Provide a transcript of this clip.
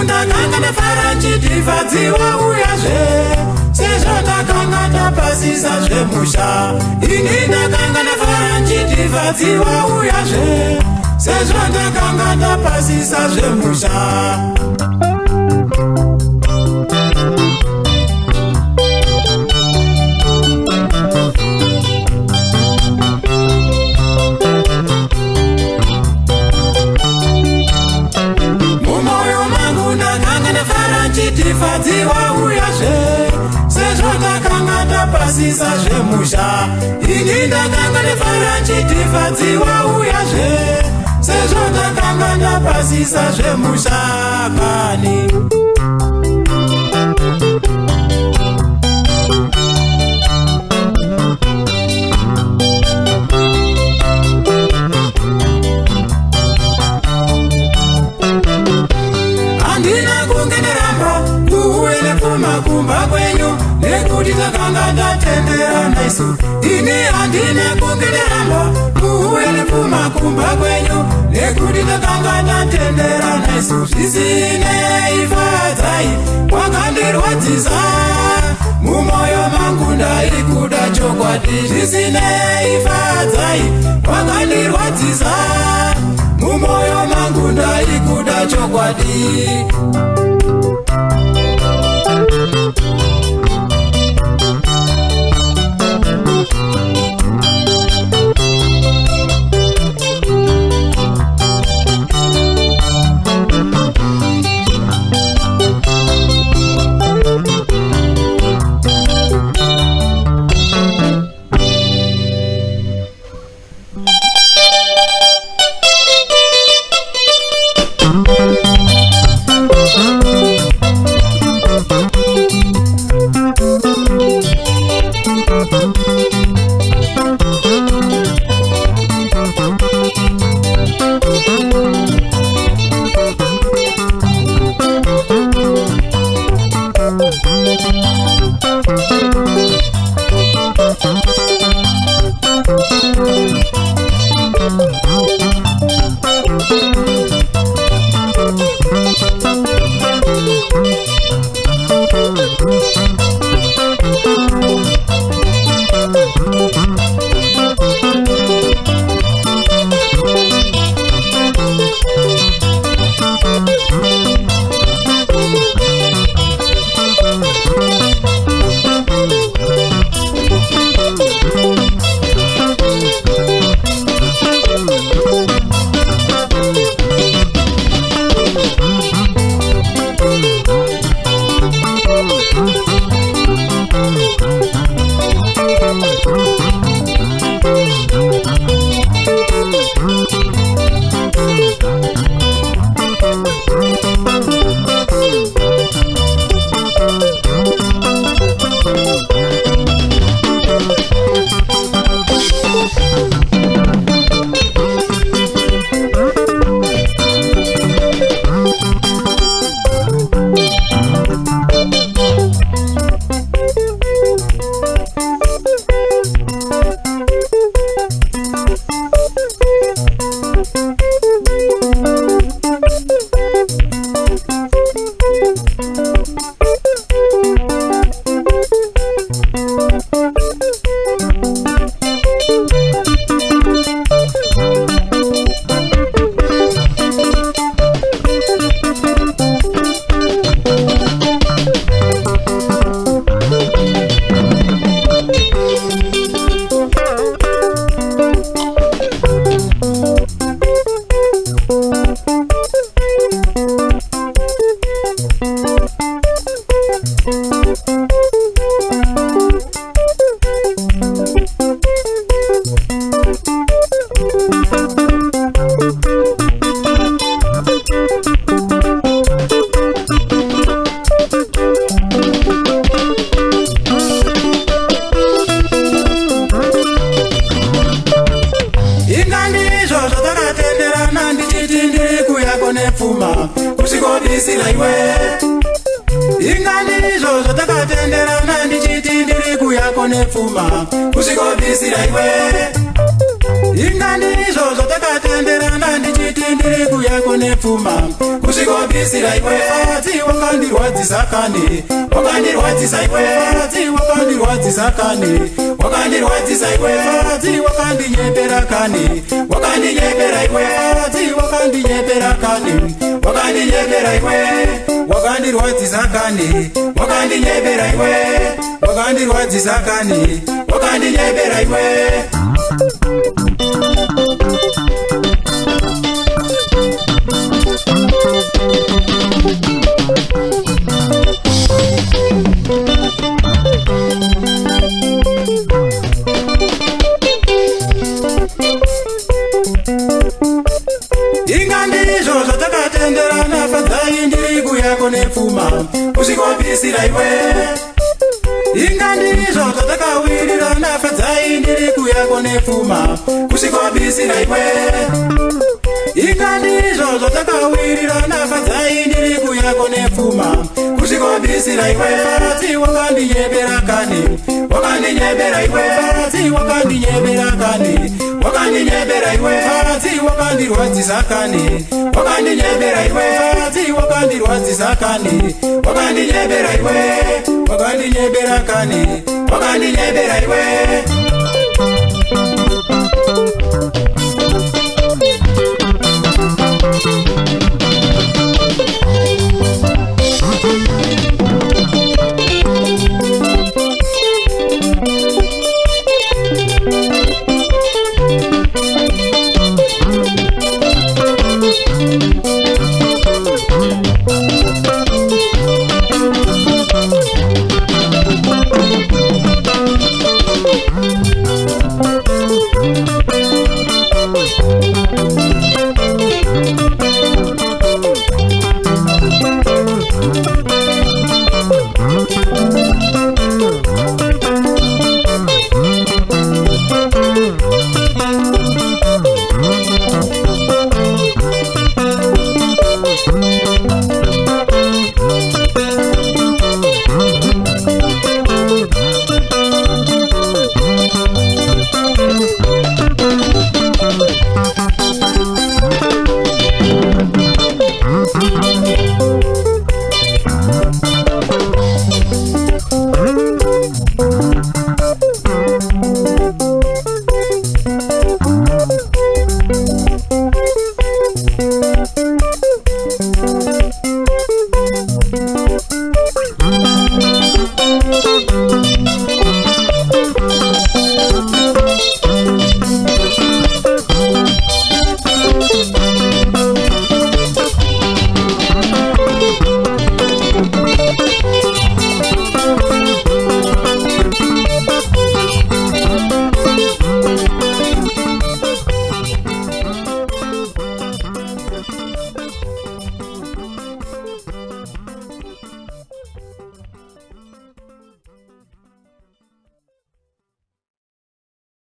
ndakanga ndafara nchitifadziwa uyazve sezvo ndakanga ndapasisa zvemusha. Ini ndakanga ndafara nchitifadziwa uyazve sezvo ndakanga ndapasisa zvemusha. Chitifadziwa uyazve sezvo ndakanga ndapasisa zvemusha. Ini ndakanga ndafara chitifadziwa uyazve sezvo ndakanga ndapasisa zvemusha kani. Kumba kwenyu nekuti takanga ndatendera naisu. Ini handina kungeramba kuwe nepfuma kumba kwenyu nekuti takanga ndatendera naisu. Zvisinei fadzai wakandirwadzisa mumoyo mangu ndaikuda chokwadi. Zvisinei fadzai wakandirwadzisa mumoyo mangu ndaikuda chokwadi. nepfuma kusvikodisira iwe. Inganizvo zvatakatenderana ndichiti ndiri kuyako nepfuma kusvikodisira iwe. inganizo zotakatenderana ndichiti ndiri kuya kune pfuma kusvikobvisira iwe ati wakandirwadzisa kani wakandirwadzisa iwe ati wakandirwadzisa kani wakandirwadzisa iwe ati wakandinyepera kani wakandinyepera iwe ati wakandinyepera kani wakandinyepera iwe wakandirwadzisa kani wakandinyepera iwe wakandirwadzisa kani wakandinyepera iwe inganizo zvatakatenderana fadzai ndiri kuya kune pfuma kusvikobvisira iwe inganizo zvatakawirirana fadzai ndiri kuya kune pfuma kusvikobvisira iwe inganizo zvatakawirirana fadzai ndiri kuya kune pfuma kusvikobvisira iwe ati wakandinyepera kani wakandinyepera iwe ati wakandinyepera kani wakandinyepera iwe ati wakandirwadzisa kani wakandinyepera iwe ati wakandirwadzisa kani wakandinyepera iwe wakandinyepera kani wakandinyepera iwe